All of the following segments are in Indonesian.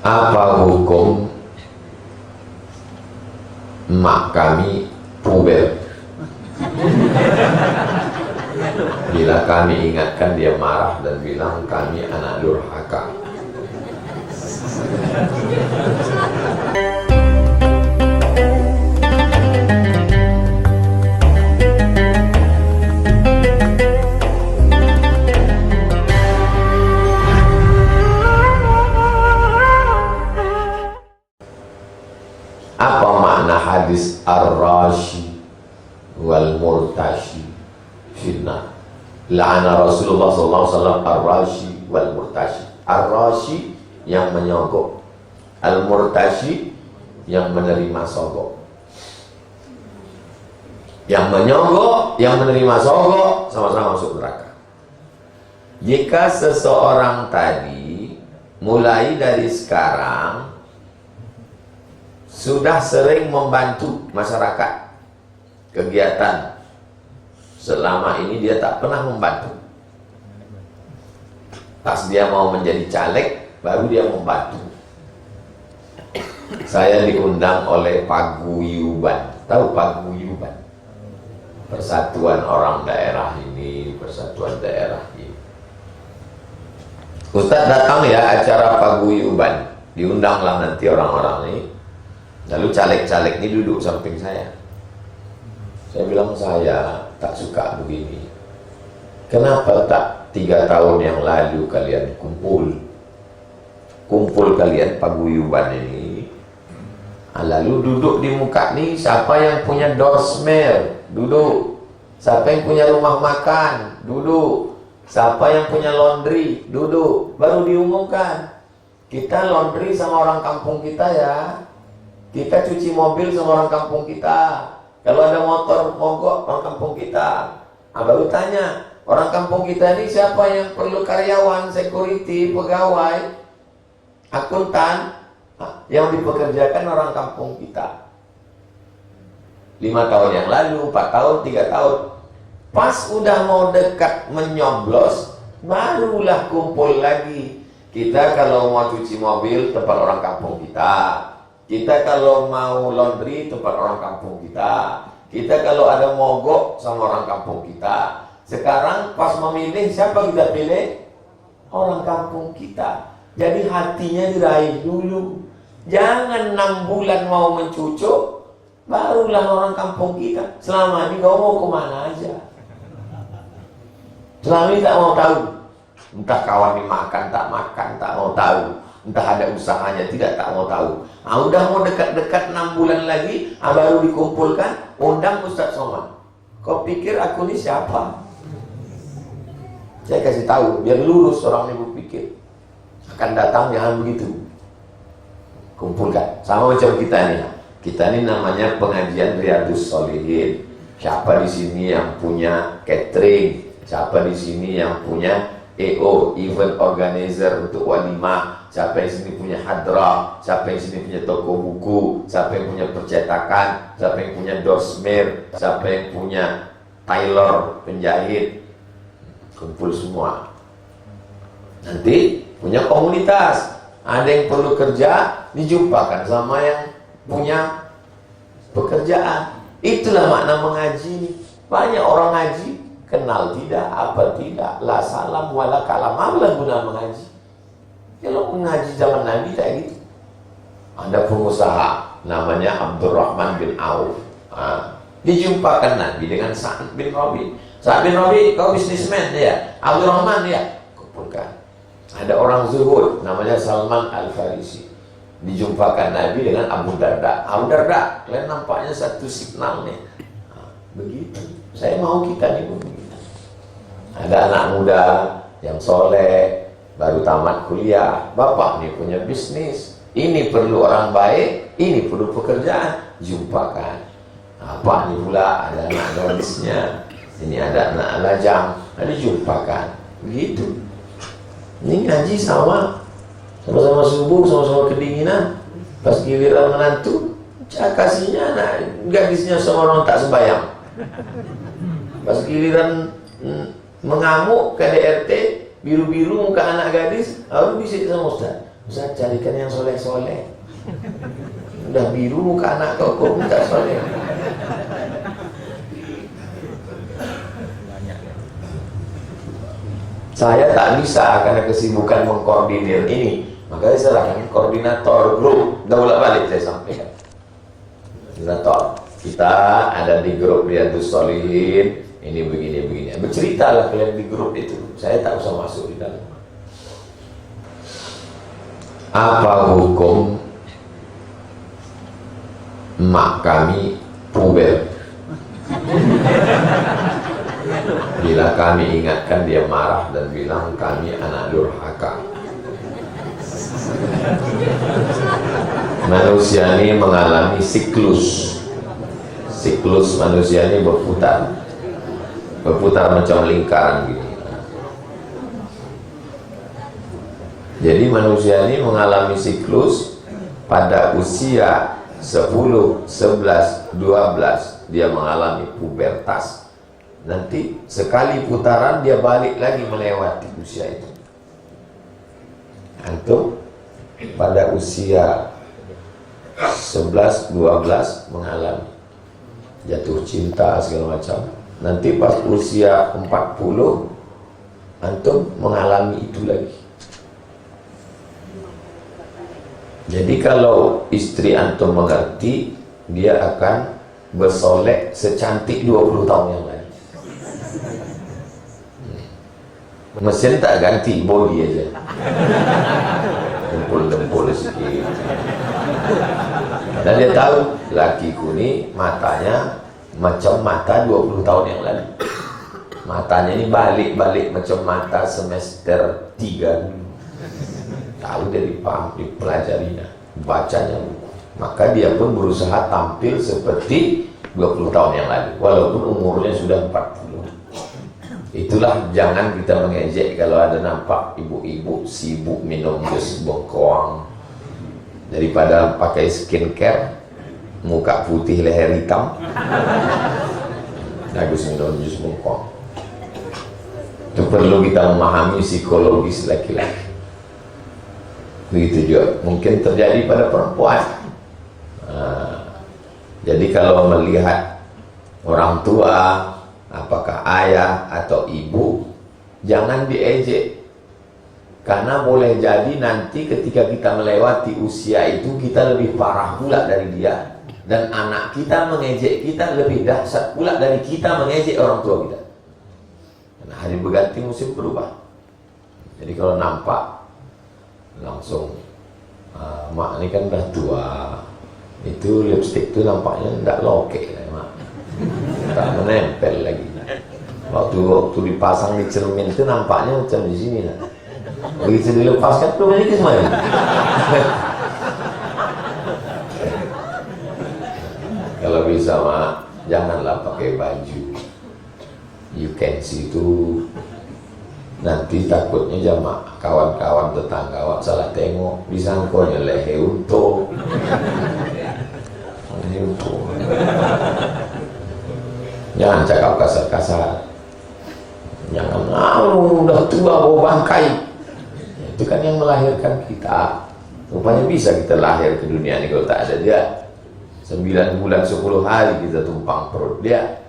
Apa hukum emak kami puber? Bila kami ingatkan dia marah dan bilang kami anak durhaka. Apa makna hadis ar-rashi wal murtashi finnar? La'ana Rasulullah SAW ar-rashi wal murtashi. Ar-rashi yang menyogok, al-murtashi yang menerima sogok. Yang menyogok, yang menerima sogok sama-sama masuk neraka. Jika seseorang tadi mulai dari sekarang sudah sering membantu masyarakat, kegiatan, selama ini dia tak pernah membantu. Pas dia mau menjadi caleg, baru dia membantu. Saya diundang oleh Paguyuban. Tahu Paguyuban? Persatuan orang daerah ini, persatuan daerah ini. Ustadz datang ya acara Paguyuban. Diundanglah nanti orang-orang ini. Lalu caleg-caleg ini duduk samping saya. Saya bilang saya tak suka begini. Kenapa tak 3 tahun yang lalu kalian kumpul kalian paguyuban ini, lalu duduk di muka nih, siapa yang punya dorsmer duduk, siapa yang punya rumah makan duduk, siapa yang punya laundry duduk, baru diumumkan kita laundry sama orang kampung kita ya, kita cuci mobil sama orang kampung kita, kalau ada motor mogok orang kampung kita. Baru tanya, orang kampung kita ini siapa yang perlu karyawan, security, pegawai, akuntan, yang dipekerjakan orang kampung kita. 5 tahun yang lalu, 4 tahun, 3 tahun. Pas udah mau dekat menyoblos, barulah kumpul lagi. Kita kalau mau cuci mobil, tempat orang kampung kita. Kita kalau mau laundry, tempat orang kampung kita. Kita kalau ada mogok, sama orang kampung kita. Sekarang pas memilih, siapa kita pilih? Orang kampung kita. Jadi hatinya diraih dulu. Jangan 6 bulan mau mencucuk, barulah orang kampung kita. Selama ini kau mau kemana aja? Selama ini tak mau tahu. Entah kawan dimakan, tak makan, tak mau tahu. Entah ada usahanya, tidak, tak mau tahu. Udah mau dekat-dekat 6 bulan lagi, baru dikumpulkan, undang Ustaz Somad. Kau pikir aku ini siapa? Saya kasih tahu, biar lurus orang ini berpikir. Akan datang, jangan begitu. Kumpulkan, sama macam kita nih. Kita ini namanya pengajian Riyadhus Shalihin. Siapa di sini yang punya catering? Siapa di sini yang punya EO, event organizer untuk walimah? Siapa yang sini punya hadrah? Siapa yang sini punya toko buku? Siapa yang punya percetakan? Siapa yang punya dorsmer? Siapa yang punya tailor, penjahit? Kumpul semua. Nanti punya komunitas. Ada yang perlu kerja, dijumpakan sama yang punya pekerjaan. Itulah makna mengaji. Banyak orang ngaji, kenal tidak, apa tidak, la salam wala kalam. Apa guna mengaji? Kalau mengaji zaman Nabi kayak gitu. Ada pengusaha namanya Abdurrahman bin Auf. Dijumpakan Nabi dengan Sa'ad bin Rabi. Sa'ad bin Rabi, kau bisnismen ya. Abdurrahman ya. Kumpulkan. Ada orang zuhud namanya Salman Al-Farisi. Dijumpakan Nabi dengan Abu Darda. Abu Darda, kalian nampaknya satu signal nih. Begitu. Saya mau kita nih begitu. Ada anak muda yang soleh, baru tamat kuliah, bapak nih punya bisnis, ini perlu orang baik, ini perlu pekerjaan, jumpakan. Apa nih pula, ada anak gadisnya, ini ada anak lajang, dijumpakan. Begitu. Ini ngaji sama subuh, sama-sama kedinginan. Pas giliran menantu, kasihnya anak gadisnya sama orang tak sembahyang. Pas giliran mengamuk KDRT, biru-biru muka anak gadis, harus bisik sama Ustaz. Ustaz carikan yang soleh-soleh. Udah biru muka anak kok minta soleh. Saya tak bisa karena kesibukan mengkoordinir ini. Makanya saya serahkan koordinator grup. Dah balik saya sampaikan. Koordinator, kita ada di grup Riyadhus Shalihin. Ini begini-begini. Berceritalah kalian di grup itu. Saya tak usah masuk di dalam. Apa hukum emak kami puber? Bila kami ingatkan dia marah dan bilang kami anak durhaka. Manusia ini mengalami siklus. Siklus manusia ini berputar macam lingkaran gini. Jadi manusia ini mengalami siklus pada usia 10, 11, 12 dia mengalami pubertas. Nanti sekali putaran dia balik lagi melewati usia itu. Antum pada usia 11, 12 mengalami jatuh cinta segala macam. Nanti pas usia 40 antum mengalami itu lagi. Jadi kalau istri antum mengerti, dia akan bersolek secantik 20 tahun yang lalu. Mesin tak ganti, body aja. Dempul-dempul sikit. Dan dia tahu lakiku ni matanya macam mata 20 tahun yang lalu. Matanya ini balik-balik macam mata semester 3 dulu. Tahu dari paham, dipelajarinya, bacanya. Maka dia pun berusaha tampil seperti 20 tahun yang lalu, walaupun umurnya sudah 40. Itulah jangan kita mengejek kalau ada nampak ibu-ibu sibuk minum jus bengkoang. Daripada pakai skincare, muka putih leher hitam, bagus minum jus bengkoang. Itu perlu kita memahami psikologis laki-laki. Begitu juga mungkin terjadi pada perempuan. Jadi kalau melihat orang tua, apakah ayah atau ibu, jangan diejek. Karena boleh jadi nanti ketika kita melewati usia itu, kita lebih parah pula dari dia. Dan anak kita mengejek kita lebih dahsyat pula dari kita mengejek orang tua kita. Karena hari berganti musim berubah. Jadi kalau nampak langsung mak ini kan udah tua, itu lipstick itu nampaknya tidak lokek ya, mak, tak menempel lagi. Waktu dipasang di cermin itu nampaknya macam di sini lah. Begitu dilepaskan tuh balik semuanya. Kalau bisa mak, janganlah pakai baju you can see itu. Nanti takutnya jamaah kawan-kawan tetangga awak salah tengok, disangkonya lehe untuk. Jangan cakap kasar-kasar. Jangan udah tua bawa bangkai. Itu kan yang melahirkan kita. Rupanya bisa kita lahir ke dunia ini kalau tak ada dia. 9 bulan 10 hari kita tumpang perut dia.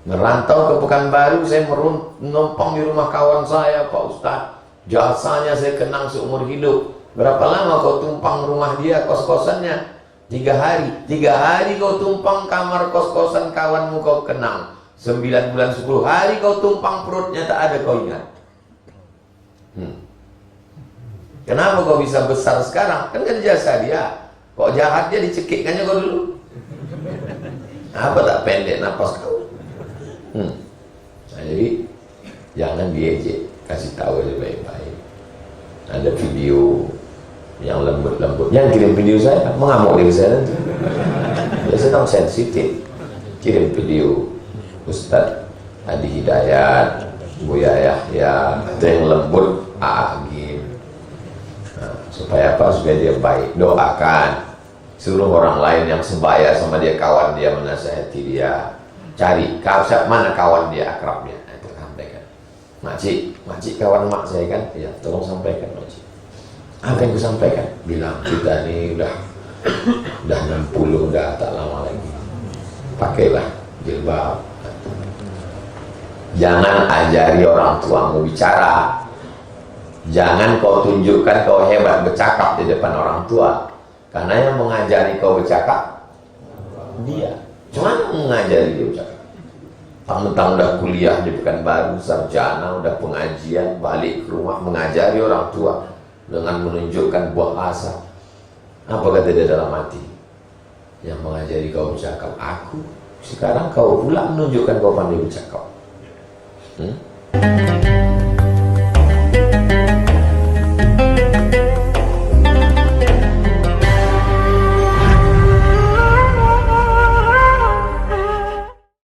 Merantau ke Pekanbaru, saya menumpang di rumah kawan saya, Pak Ustadz. Jasanya saya kenang seumur hidup. Berapa lama kau tumpang rumah dia, kos-kosannya? 3 hari. 3 hari kau tumpang kamar kos-kosan kawanmu kau kenang. 9 bulan 10 hari kau tumpang perutnya tak ada kau ingat. Kenapa kau bisa besar sekarang? Kan jasa dia. Kok jahat dia dicekikkannya kau dulu. Apa tak pendek napas kau? Nah, jadi jangan diejek, kasih tahu aja baik-baik. Ada video yang lembut-lembut, yang kirim video saya mengamuk diri saya nanti. Dia sedang sensitif, kirim video Ustadz Adi Hidayat, Buya Yahya, itu yang lembut, agim. Nah, supaya apa? Supaya dia baik. Doakan, suruh orang lain yang sebaya sama dia, kawan dia, menasihati dia. Cari mana kawan dia akrabnya, itu sampaikan. Makcik kawan mak saya kan, ya tolong sampaikan makcik. Apa yang kusampaikan? Bilang kita ini udah 60, udah tak lama lagi. Pakailah jilbab. Jangan ajari orang tuamu bicara. Jangan kau tunjukkan kau hebat bercakap di depan orang tua. Karena yang mengajari kau bercakap dia. Cuma mengajari dia bercakap. Mentang-mentang udah kuliah di Pekanbaru, sarjana, udah pengajian, balik ke rumah mengajari orang tua dengan menunjukkan buah asa. Apa kata dia dalam hati? Yang mengajari kau bercakap aku. Sekarang kau pula menunjukkan kau pandai bercakap.